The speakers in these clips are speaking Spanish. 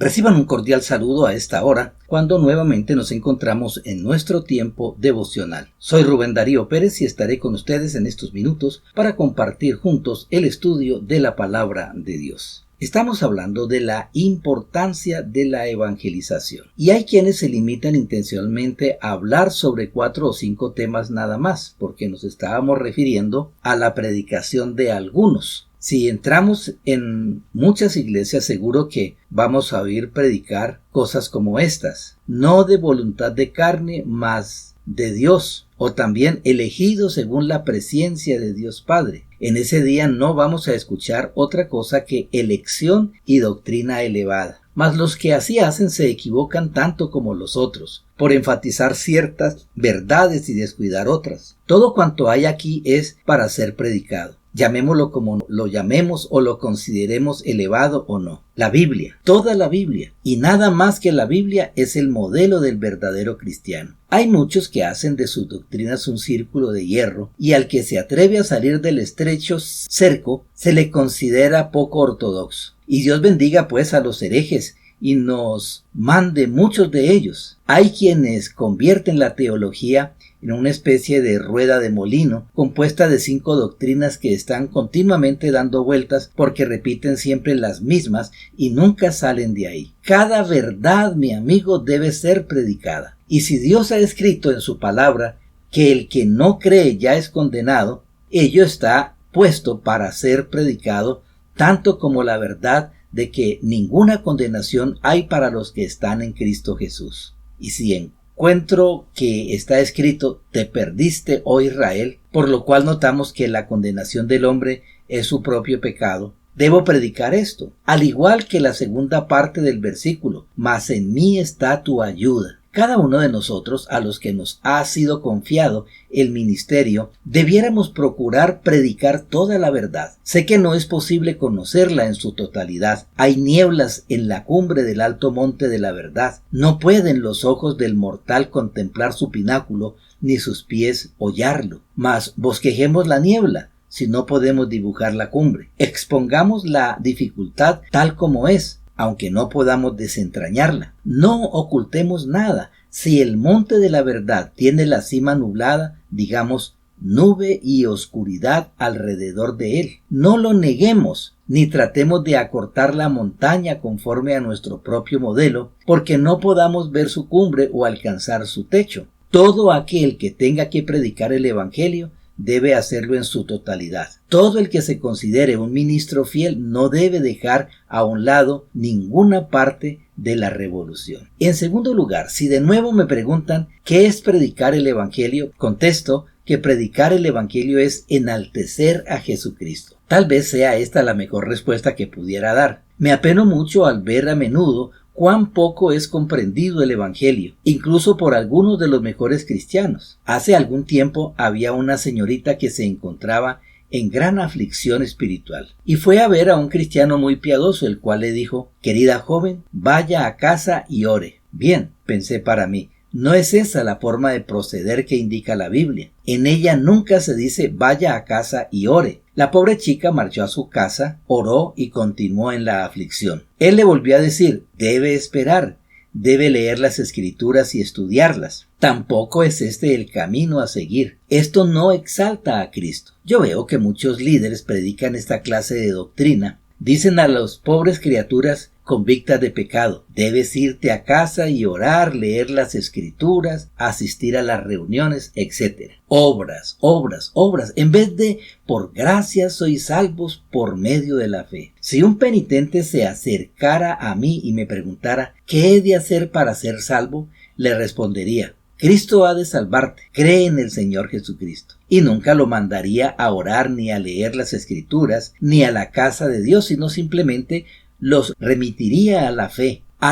Reciban un cordial saludo a esta hora, cuando nuevamente nos encontramos en nuestro tiempo devocional. Soy Rubén Darío Pérez y estaré con ustedes en estos minutos para compartir juntos el estudio de la palabra de Dios. Estamos hablando de la importancia de la evangelización. Y hay quienes se limitan intencionalmente a hablar sobre 4 o 5 temas nada más, porque nos estábamos refiriendo a la predicación de algunos. Si entramos en muchas iglesias, seguro que vamos a oír predicar cosas como estas: no de voluntad de carne, mas de Dios, o también elegido según la presciencia de Dios Padre. En ese día no vamos a escuchar otra cosa que elección y doctrina elevada. Mas los que así hacen se equivocan tanto como los otros, por enfatizar ciertas verdades y descuidar otras. Todo cuanto hay aquí es para ser predicado. Llamémoslo como lo llamemos o lo consideremos elevado o no. La Biblia, toda la Biblia, y nada más que la Biblia, es el modelo del verdadero cristiano. Hay muchos que hacen de sus doctrinas un círculo de hierro, y al que se atreve a salir del estrecho cerco se le considera poco ortodoxo. Y Dios bendiga pues a los herejes y nos mande muchos de ellos. Hay quienes convierten la teología en una especie de rueda de molino compuesta de 5 doctrinas que están continuamente dando vueltas porque repiten siempre las mismas y nunca salen de ahí. Cada verdad, mi amigo, debe ser predicada. Y si Dios ha escrito en su palabra que el que no cree ya es condenado, ello está puesto para ser predicado, tanto como la verdad de que ninguna condenación hay para los que están en Cristo Jesús. Y si encuentro que está escrito: te perdiste, oh Israel, por lo cual notamos que la condenación del hombre es su propio pecado, debo predicar esto, al igual que la segunda parte del versículo: mas en mí está tu ayuda. Cada uno de nosotros, a los que nos ha sido confiado el ministerio, debiéramos procurar predicar toda la verdad. Sé que no es posible conocerla en su totalidad. Hay nieblas en la cumbre del alto monte de la verdad. No pueden los ojos del mortal contemplar su pináculo, ni sus pies hollarlo. Mas bosquejemos la niebla, si no podemos dibujar la cumbre. Expongamos la dificultad tal como es, aunque no podamos desentrañarla. No ocultemos nada. Si el monte de la verdad tiene la cima nublada, digamos nube y oscuridad alrededor de él. No lo neguemos, ni tratemos de acortar la montaña conforme a nuestro propio modelo, porque no podamos ver su cumbre o alcanzar su techo. Todo aquel que tenga que predicar el evangelio debe hacerlo en su totalidad. Todo el que se considere un ministro fiel no debe dejar a un lado ninguna parte de la revolución. En segundo lugar, si de nuevo me preguntan ¿qué es predicar el evangelio?, contesto que predicar el evangelio es enaltecer a Jesucristo. Tal vez sea esta la mejor respuesta que pudiera dar. Me apeno mucho al ver a menudo cuán poco es comprendido el evangelio, incluso por algunos de los mejores cristianos. Hace algún tiempo había una señorita que se encontraba en gran aflicción espiritual y fue a ver a un cristiano muy piadoso, el cual le dijo: querida joven, vaya a casa y ore. Bien, pensé para mí, no es esa la forma de proceder que indica la Biblia. En ella nunca se dice vaya a casa y ore. La pobre chica marchó a su casa, oró y continuó en la aflicción. Él le volvió a decir: debe esperar, debe leer las escrituras y estudiarlas. Tampoco es este el camino a seguir. Esto no exalta a Cristo. Yo veo que muchos líderes predican esta clase de doctrina. Dicen a las pobres criaturas convictas de pecado: debes irte a casa y orar, leer las escrituras, asistir a las reuniones, etc. Obras, obras, obras, en vez de por gracia sois salvos por medio de la fe. Si un penitente se acercara a mí y me preguntara ¿qué he de hacer para ser salvo?, le respondería: Cristo ha de salvarte, cree en el Señor Jesucristo. Y nunca lo mandaría a orar ni a leer las escrituras ni a la casa de Dios, sino simplemente los remitiría a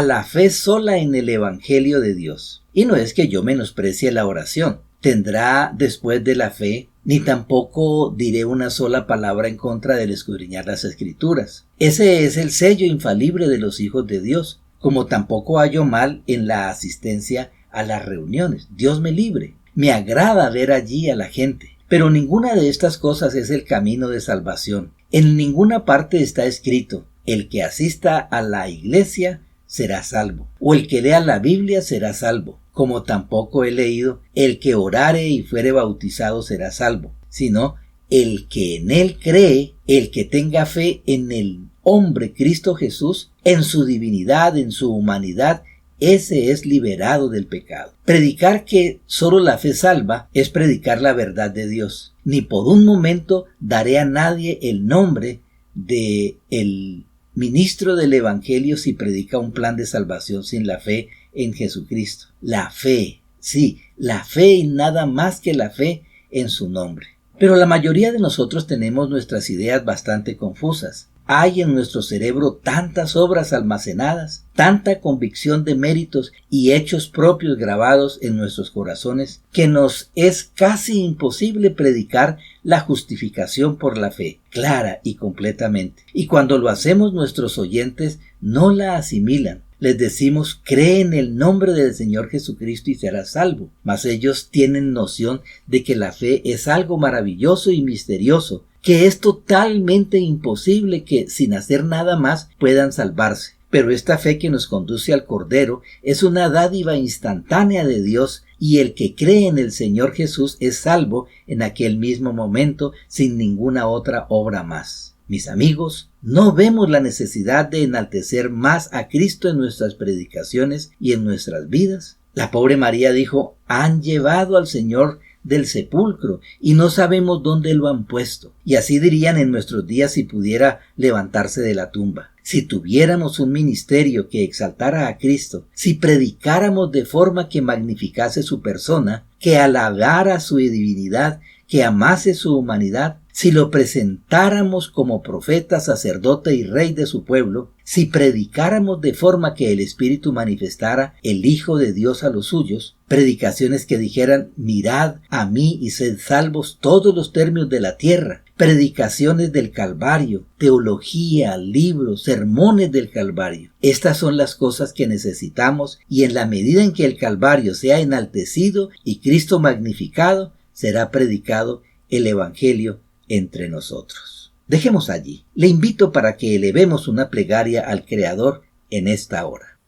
la fe sola en el Evangelio de Dios. Y no es que yo menosprecie la oración. Tendrá después de la fe, ni tampoco diré una sola palabra en contra del escudriñar las escrituras. Ese es el sello infalible de los hijos de Dios, como tampoco hallo mal en la asistencia a las reuniones. Dios me libre. Me agrada ver allí a la gente. Pero ninguna de estas cosas es el camino de salvación. En ninguna parte está escrito: el que asista a la iglesia será salvo, o el que lea la Biblia será salvo, como tampoco he leído, el que orare y fuere bautizado será salvo, sino el que en él cree, el que tenga fe en el hombre Cristo Jesús, en su divinidad, en su humanidad, ese es liberado del pecado. Predicar que solo la fe salva es predicar la verdad de Dios. Ni por un momento daré a nadie el nombre de el ministro del Evangelio si predica un plan de salvación sin la fe en Jesucristo. La fe, sí, la fe y nada más que la fe en su nombre. Pero la mayoría de nosotros tenemos nuestras ideas bastante confusas. Hay en nuestro cerebro tantas obras almacenadas, tanta convicción de méritos y hechos propios grabados en nuestros corazones, que nos es casi imposible predicar la justificación por la fe, clara y completamente. Y cuando lo hacemos, nuestros oyentes no la asimilan. Les decimos, cree en el nombre del Señor Jesucristo y serás salvo. Mas ellos tienen noción de que la fe es algo maravilloso y misterioso, que es totalmente imposible que sin hacer nada más puedan salvarse. Pero esta fe que nos conduce al Cordero es una dádiva instantánea de Dios, y el que cree en el Señor Jesús es salvo en aquel mismo momento sin ninguna otra obra más. Mis amigos, no vemos la necesidad de enaltecer más a Cristo en nuestras predicaciones y en nuestras vidas. La pobre María dijo, han llevado al Señor del sepulcro y no sabemos dónde lo han puesto. Y así dirían en nuestros días si pudiera levantarse de la tumba. Si tuviéramos un ministerio que exaltara a Cristo, si predicáramos de forma que magnificase su persona, que halagara su divinidad, que amase su humanidad, si lo presentáramos como profeta, sacerdote y rey de su pueblo, si predicáramos de forma que el Espíritu manifestara el Hijo de Dios a los suyos, predicaciones que dijeran, mirad a mí y sed salvos todos los términos de la tierra, predicaciones del Calvario, teología, libros, sermones del Calvario. Estas son las cosas que necesitamos, y en la medida en que el Calvario sea enaltecido y Cristo magnificado, será predicado el Evangelio entre nosotros. Dejemos allí. Le invito para que elevemos una plegaria al Creador en esta hora.